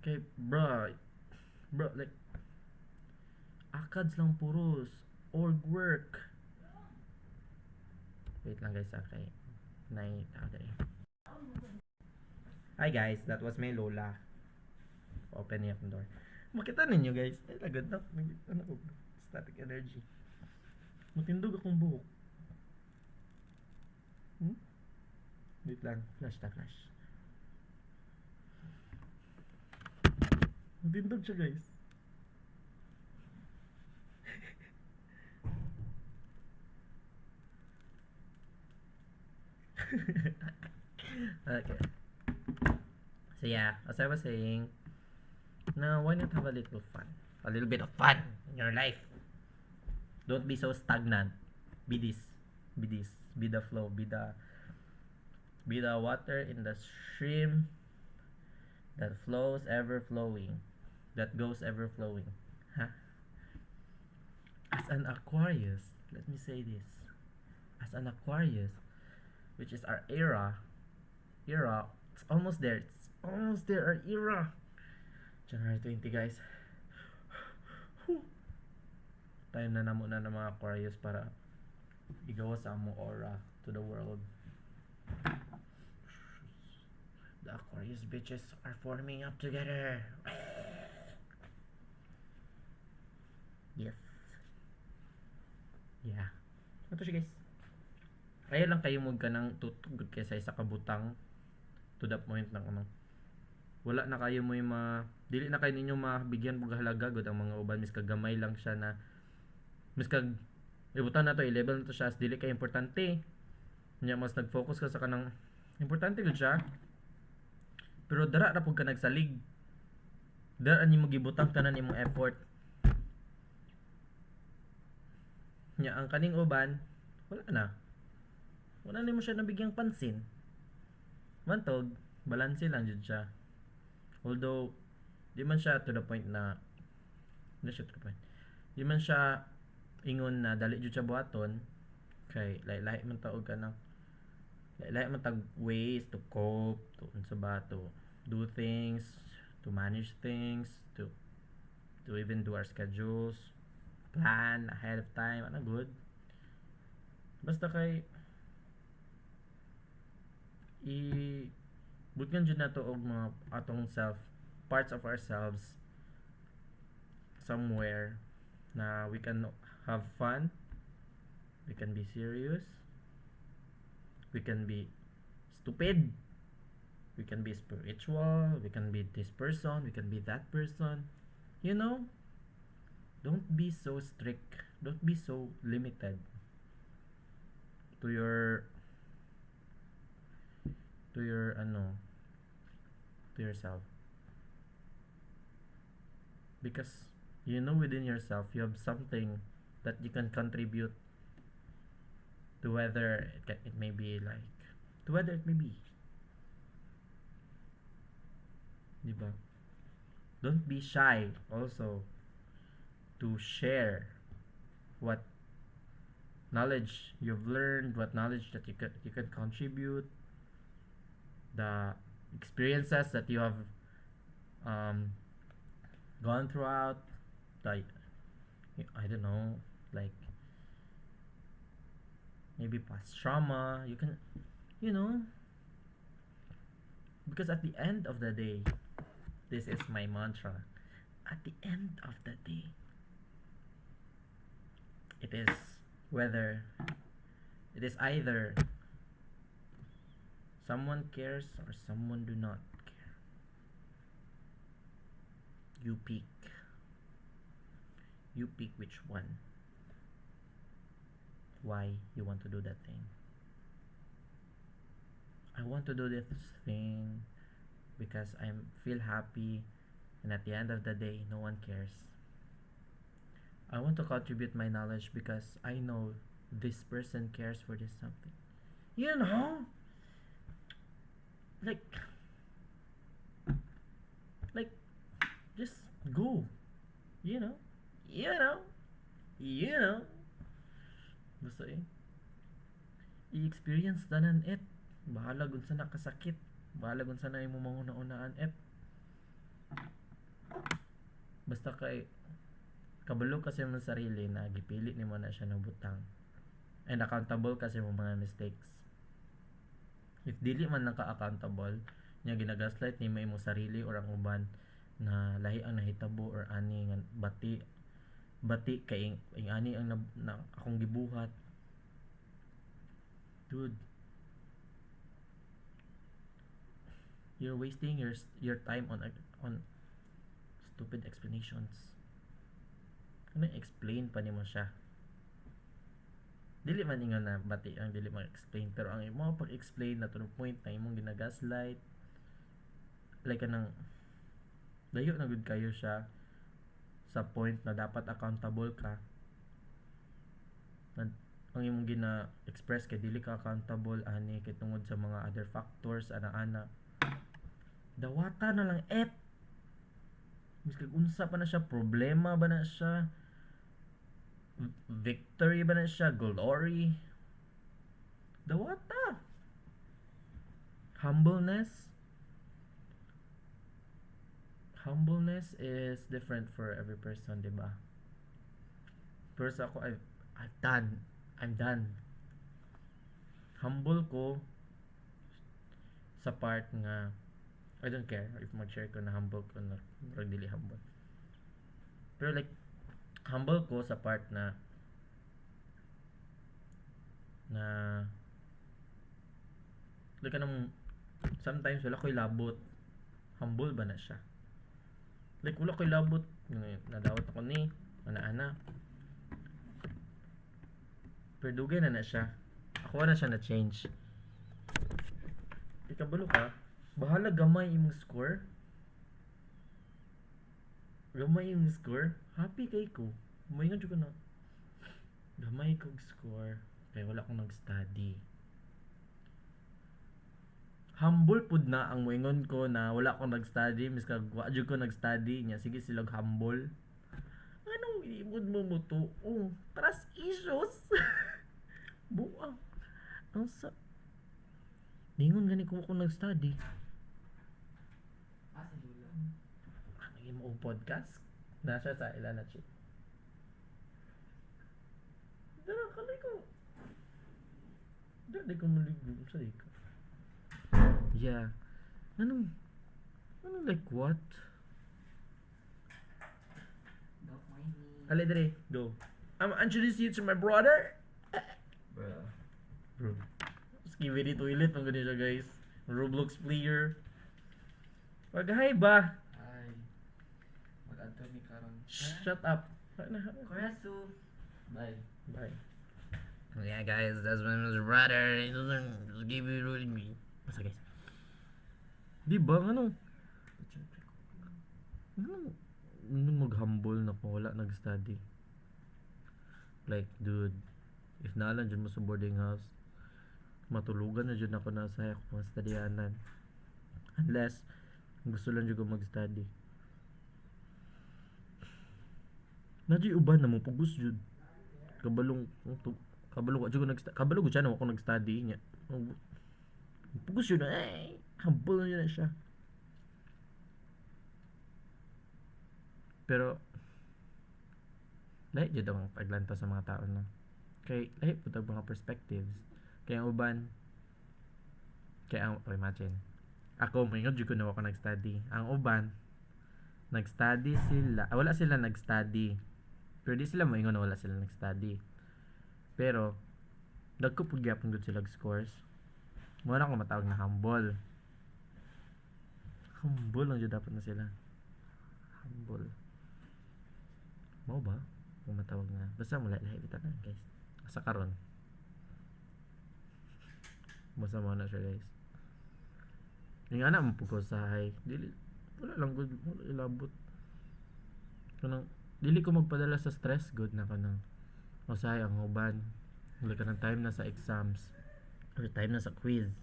Kay bro like akads lang puros org work. Wait lang guys, okay. Night okay. Hi guys, that was my lola. Open niya yung door. Makita ninyo guys, ay lagad na ano, static energy. Matindog akong buhok. Wait lang, flash. Matindog siya guys. Okay. So yeah, as I was saying, now why not have a little fun? A little bit of fun in your life. Don't be so stagnant. Be the flow, be the water in the stream that flows ever flowing, that goes ever flowing. Huh? As an Aquarius, let me say this. As an Aquarius, which is our era, it's almost there. Our era. January 20, guys. Time na namo na ng mga Aquarius para igawa sa among aura to the world. The Aquarius bitches are forming up together. Yes. Yeah. Ito siya guys. Kaya lang kayo mong kanang tutugod kayo sa isa kabutang to the point ng wala na kayo mo yung dili na kayo ninyo mabigyan pag halaga gud ang mga uban mis kagamay lang siya na mis kag ibutan na to i-level na to siya as dili kay importante nya mas nag-focus ka sa kanang importante gud siya pero dara ra pud ka nagsalig dara nimo gibutang tanan imong effort nya ang kaning uban wala nimo siya nabigyang pansin mantog balanse lang jud siya. Although, di man siya to the point na di man siya ingon na dali jud siya buhaton kay lahi man taog ka nang lahi man tag ways to cope to unsa ba to do things, to manage things, to even do our schedules, plan ahead of time, ano good. Basta kay butkan jud nato og mga atong self parts of ourselves somewhere na we can have fun, we can be serious, we can be stupid, we can be spiritual, we can be this person, we can be that person. You know, don't be so strict, don't be so limited to your ano, to yourself, because you know within yourself you have something that you can contribute to, whether it may be like, to whether it may be, di ba? Don't be shy also to share what knowledge you've learned, what knowledge that you can contribute, the experiences that you have um, gone throughout, like, I don't know, like maybe past trauma. You can, you know, because at the end of the day, this is my mantra. At the end of the day, it is whether it is either someone cares or someone do not care. You pick. You pick which one. Why you want to do that thing. I want to do this thing because I feel happy, and at the end of the day, no one cares. I want to contribute my knowledge because I know this person cares for this something. You know? Like, just go. You know? You know? You know? Basta i-experience tanan it. Bahala kung sa nakasakit. Bahala kung sa na mo manguna-unaan it. Basta kay kabalo kasi mo sarili na gipili nimo na siya ng butang. And accountable kasi mo mga mistakes. If dili man lang ka accountable, nya ginagaslight nimo imong sarili or ang uban na lahi ang nahitabo or ani nga bati kay ani ang na akong gibuhat. Dude, you're wasting your time on stupid explanations. Ano explain pa nimo siya? Dili man ingon na bati ang dili man explain, pero ang imo pag-explain na to the point na imong ginagaslight, like kanang layo na gud kayo siya sa point na dapat accountable ka. Ang imong gina-express kay dili ka accountable ani kay tungod sa mga other factors ana-ana. Dawata na lang miski unsa pa na siya, problema ba na siya, victory ba na siya, glory, dawata. Humbleness is different for every person, di ba? Pero sa ako, I'm done. Humble ko sa part nga I don't care if mag-share ko na humble ko na dili humble. Pero like, humble ko sa part na like anong sometimes wala ko'y labot. Humble ba na siya? Like wala ko'y labot. Nadawat ako ni ana-ana. Pero dugay na siya. Ako na siya na change. Ikabalo ka, bahala gamay imong score. Gamay imong score. Happy kay ko. Mayngon ko na. Gamay kog score. Kaya wala akong nag-study. Humble pud na ang moingon ko na wala akong nag-study. Miska wa jud ko nag-study niya. Sige silag humble. Anong ibod mo mo to? Trust issues. Buang. Ang sa... Ningon gani ko nag-study. Ang imo podcast? Nasa sa ilan na chip. Dara kalay ko. Dara ko maligom sa ika. Yeah. Ano like what? Ali dre, go. I'm introduce you to my brother. Bruh. Bro. Skibidi toilet ang ganun siya guys. Roblox player. Wag-hi ba? Ay. Mag-adto ni karon. Shut up. Koresu. Bye. Bye. Yeah guys, that's my brother. He doesn't give you ruling me. Basta guys. Di ba ano? Ano mag-humble na kung wala nag-study? Like, dude, if naalan dyan mo sa boarding house, matulugan na dyan ako nasa mga studyanan. Unless, gusto lang dyan ko mag-study. Nadyo uban na mong pugos dyan. Kabalo ko dyan ko nag-study. Kabalo ko dyan ako nag-study niya. Pugos yun na, ay, humble na siya. Pero, lahi dyan ang paglanta sa mga tao na. Kay, lahi po tag mga perspectives. Kaya ang uban, imagine, ako, mayroon dyan ko na ako nag-study. Ang uban, nag-study sila, wala sila nag-study. Pero di sila maingon na wala sila nag-study. Pero, nagkupugyapon good sila scores. Muna ko matawag na humble. Humble lang dyan dapat na sila. Humble. Mau ba? Kung matawag na. Basta mula lahat kita na guys. Sa karon. Basta mo na siya guys. Yung anak mo po sa hay. Dili. Wala lang good. Wala ilabot. Kanang. Dili ko magpadala sa stress. Good na kanang. O sa hay ang uban. Wala ka ng time na sa exams. Or time na sa quiz.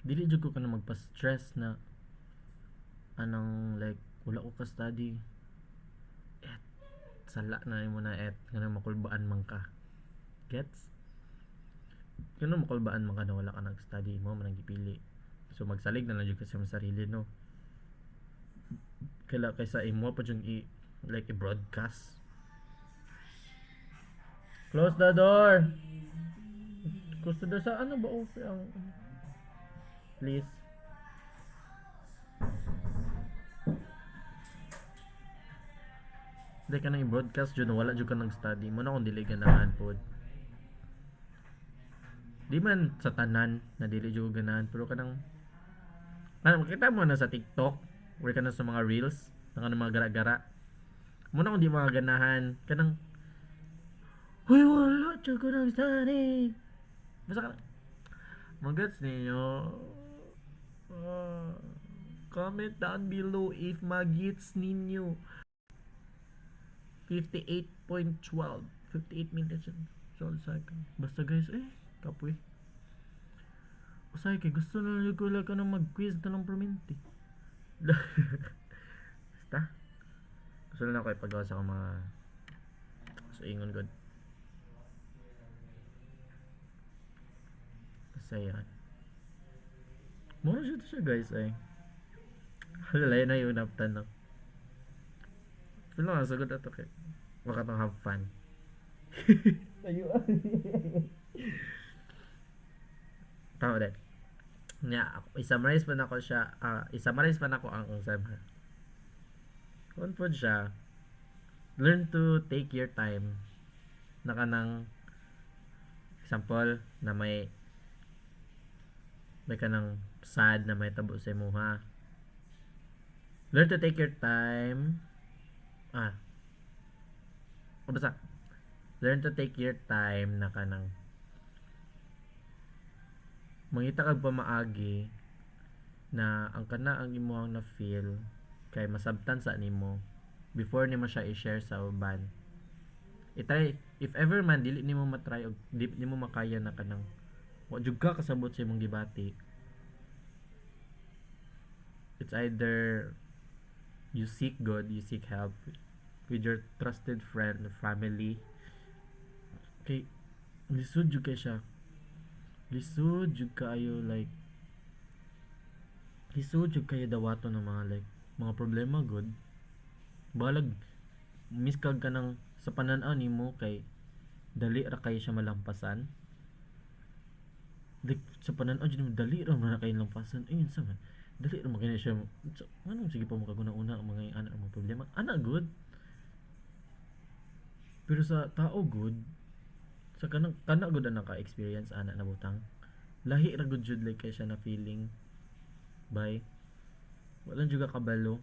Dili jud ko ka na magpa-stress na. Anong like. Wala ko ka-study. Sala na mo na kanang makulbaan man ka. Gets? Kanang makulbaan man ka na wala ka nag-study mo man gipili. So magsalig na lang jud kasi mo sarili no. Kaysa imo pa jud like i-broadcast. Close the door. Close the door sa ano ba ang please. Di ka nang i-broadcast dyan, wala dyan ka nag-study. Muna kung dili ganahan po. Di man sa tanan na dili dyan ganahan. Pero ka nang makita mo na sa TikTok or ka na sa mga reels na mga gara-gara. Muna kung di mga ganahan ka nang huy wala dyan ka nag-study. Basta ka na magats ninyo. Comment down below if magits ninyo. 58.12 58 minutes and 12 seconds. Basta guys, kapoy. Usay kay gusto na lang ko lang ka na mag-quiz na lang perminti. Basta. Gusto na lang ako ipagawa sa mga sa ingon god. Basta yan. Mura siya guys ay. Halalay na yung naptan no. Feel lang, sagot na to kay baka tong have fun. Ayun. Tama din. Nga, i-summarize pa na ko siya. I-summarize pa na ko ang usab. Kung po siya, learn to take your time. Na kanang example na may kanang sad na may tabo sa imuha. Learn to take your time. Basta learn to take your time na kanang mangita kag pamaagi na ang kana ang imuhang na feel kay masabtan sa nimo before nimo siya i-share sa uban. I-try if ever man dili nimo matry og di nimo makaya na kanang wa jud ka kasabot sa imong gibati. It's either you seek God, you seek help with your trusted friend, family. Okay, lisod jud kay siya. Lisod jud kayo like lisod jud kayo dawato ng mga like mga problema good. Balag miskag ka ng sa panan-aw nimo kay dali ra kayo siya malampasan. Like, sa panan-aw jud dali ra man kayo lampasan. Ayun sa man. Dali ra man kayo siya. So, anong sige pa mo kaguna-una ang mga anak mo problema. Ana good. Pero sa tao good, sa kana good na naka-experience ana na butang. Lahi ra good jud like kay siya na feeling. Bye. Walang juga kabalo.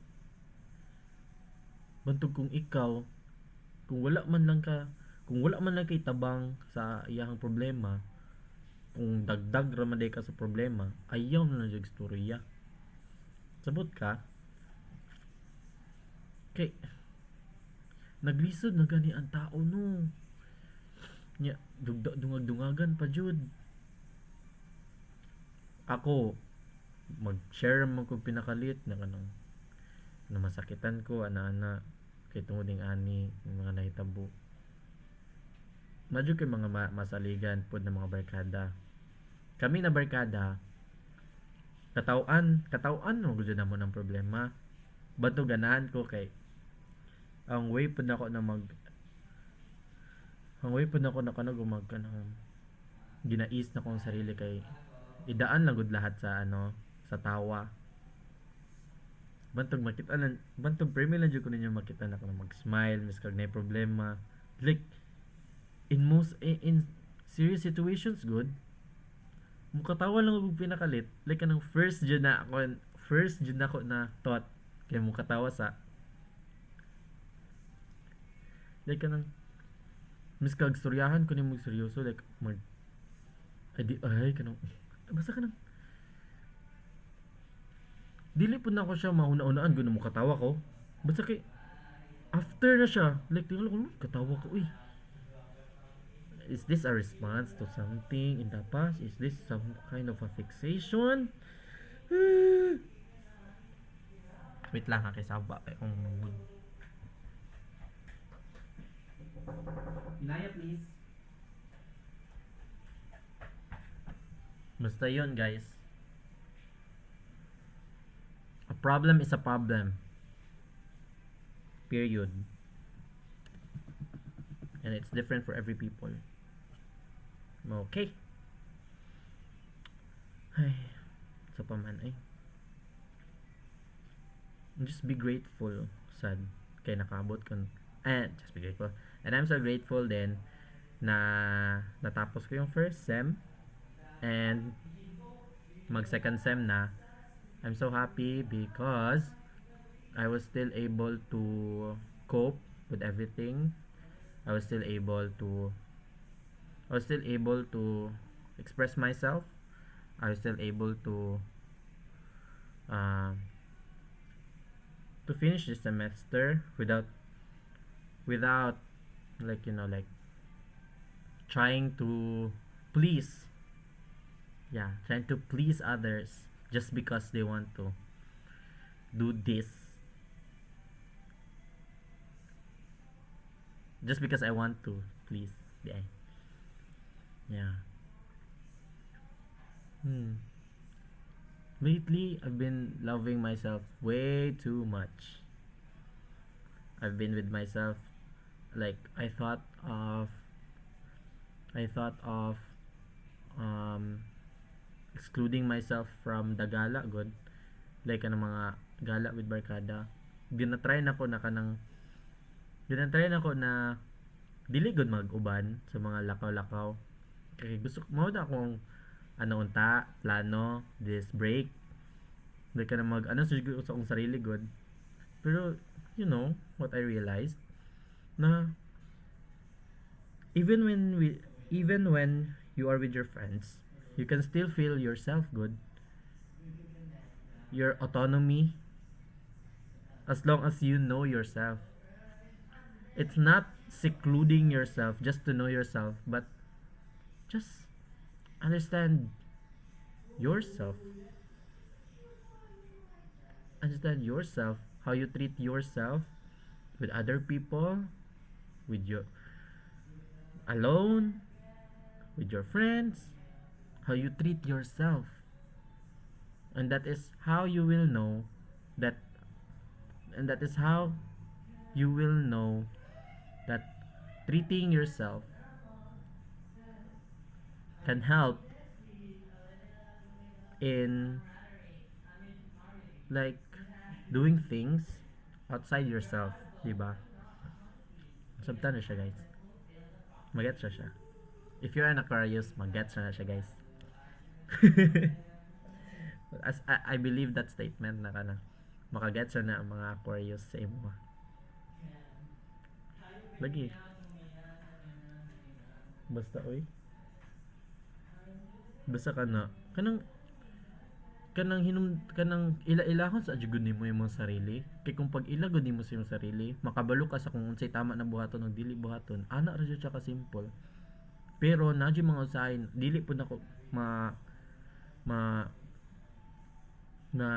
Bantog kung ikaw, kung wala man lang kay tabang sa iyang problema, kung dagdag ra man day ka sa problema, ayaw na lang jud istorya. Sabot ka, kay naglisod na gani ang tao no. Nya dungag-dungagan pa jud. Ako mag-share man kog pinakalit na kanang na masakitan ko ana-ana kay tungod ning ani ng mga nahitabo. Medyo kay mga masaligan pod ng mga barkada. Kami na barkada, katawan no gud na mo ng problema. Bato ganahan ko kay ang way pod nako na mag kanang ginais na kong sarili kay idaan lang gud lahat sa sa tawa. Bantog premier lang jud ko ninyo makita na ko na mag-smile mis kag nay problema. Like in serious situations good. Mukatawa lang og pinakalit. Like kanang first jud na ako na thought kay mukatawa sa like kanang mis kag storyahan ko nimo seryoso like ay kanang basta kanang dili po na ako siya mauna-unaan gud mo katawa ko. Basta kay after na siya, like tingala ko katawa ko uy. Is this a response to something in the past? Is this some kind of a fixation? Wait lang ha kay saba kay kung Inaya please. Basta yun guys. A problem is a problem. Period. And it's different for every people. Okay. Ay, sa paman ay. Just be grateful, sad. Kay nakaabot ko. And just be grateful. And I'm so grateful din na natapos ko yung first sem and mag second sem na. I'm so happy because I was still able to cope with everything. I was still able to express myself. I was still able to finish this semester without like like trying to please others just because they want to do this, just because I want to please. Yeah. Lately I've been loving myself way too much. I've been with myself, like I thought of excluding myself from the gala good, like ano mga gala with barkada. Ginatry na ko na dili good mag-uban sa mga lakaw-lakaw. Kaya gusto mo na akong plano this break. Dili ka na sa akong sarili good. Pero you know what I realized na even when you are with your friends, you can still feel yourself good. Your autonomy, as long as you know yourself. It's not secluding yourself just to know yourself, but just understand yourself. Understand yourself, how you treat yourself with other people, with your alone, with your friends, how you treat yourself. And that is how you will know that treating yourself can help in like doing things outside yourself, diba? Sabta na siya guys. Magets siya. If you're an Aquarius, magets na siya, guys. As I believe that statement na kana makagets na ang mga Aquarius sa imo. Lagi. Basta oy. Basta kanang ila-ilahon sa jud nimo imong sarili. Kay kung pag ilagod nimo sa imong sarili, makabalo ka sa kung unsay tama na buhaton o dili buhaton. Ana ra jud siya ka simple. Pero nadyo mga usahin, dili pud nako na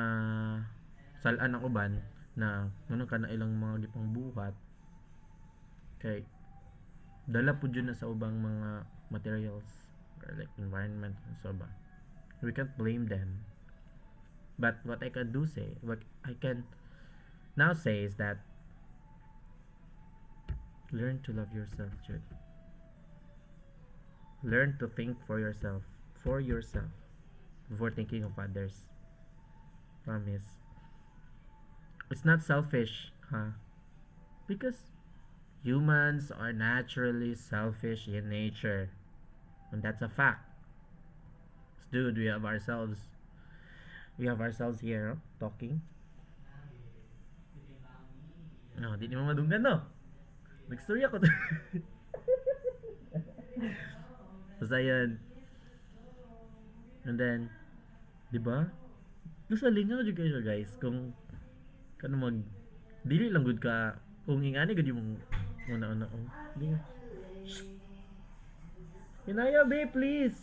salaan ang uban na ngano ka na ilang mga gipang buhat kay dala pud yun na sa ubang mga materials or like environment so ba we can't blame them, but what I can now say is that learn to love yourself, Jude. Learn to think for yourself before thinking of others. Promise. It's not selfish, huh? Because humans are naturally selfish in nature. And that's a fact. Dude, we have ourselves here, talking. No, di mo madunggan, no? Nag-story ako. Basta yan. And then, di ba? Nasa lingaw jud kayo guys kung kano mag dili lang gud ka kung ingani gud yung una oh. Di. Hinaya be please.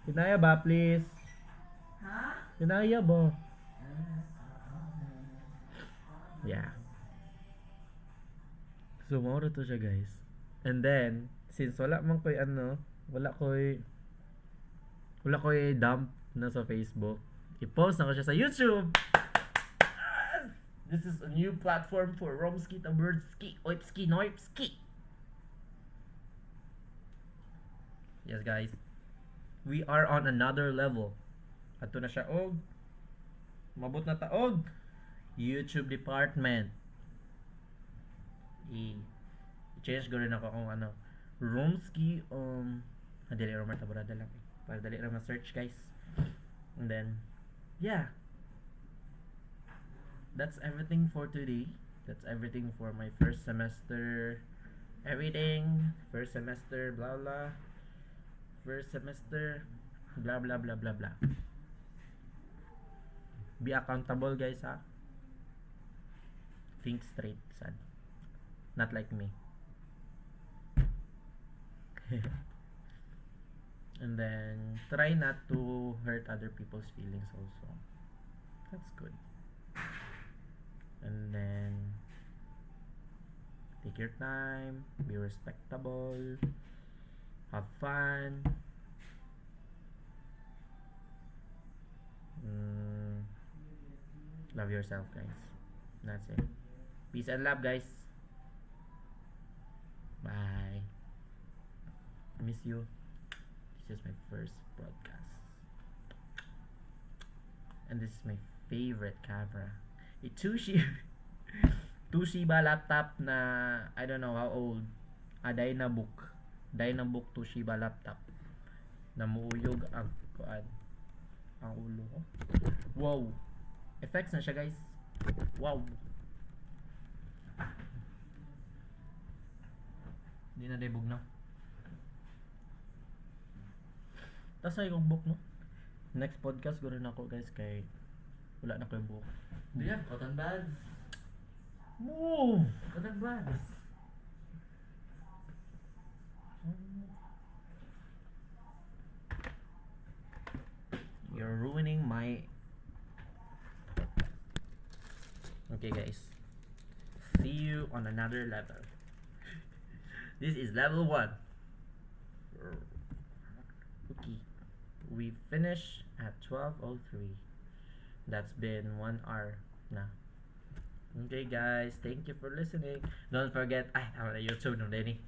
Hinaya ba please? Ha? Hinaya ba? Yeah. So mao to siya guys. And then since wala ko'y dump na sa Facebook, i-post na ko siya sa YouTube. This is a new platform for Romski, Tabirdski, Oipski, Noipski. Yes guys, we are on another level. Ato na siya mabot na taog YouTube department. I-change ko rin ako kung Romski dili ra martaburada lang para dali ra ma-search guys. And then yeah, that's everything for today. That's everything for my first semester first semester blah blah blah blah blah. Be accountable guys, ha. Think straight, son. Not like me. And then try not to hurt other people's feelings also. That's good. And then take your time, be respectable, have fun. Love yourself guys. That's it. Peace and love guys. Bye. I miss you. This is my first broadcast. And this is my favorite camera. A Toshiba laptop na I don't know how old. Dynabook Toshiba laptop. Namuuyog ang ulo ko. Wow. Effects na siya guys. Wow. Hindi na debug na. Tas ay kong book no. Next podcast gawin ako guys kay wala na ko yung book. Do you have cotton buds? Move! Cotton buds. You're ruining my... Okay guys. See you on another level. This is level 1. Okay. We finish at 12:03. That's been 1 hour na. Okay guys, thank you for listening. Don't forget, YouTube no Denny.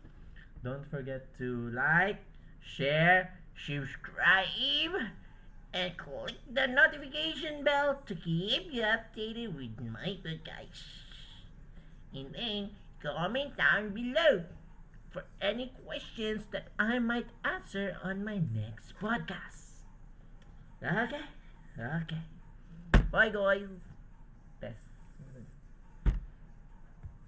Don't forget to like, share, subscribe, and click the notification bell to keep you updated with my podcast. And then, comment down below for any questions that I might answer on my next podcast. Okay? Okay. Bye, guys. Best.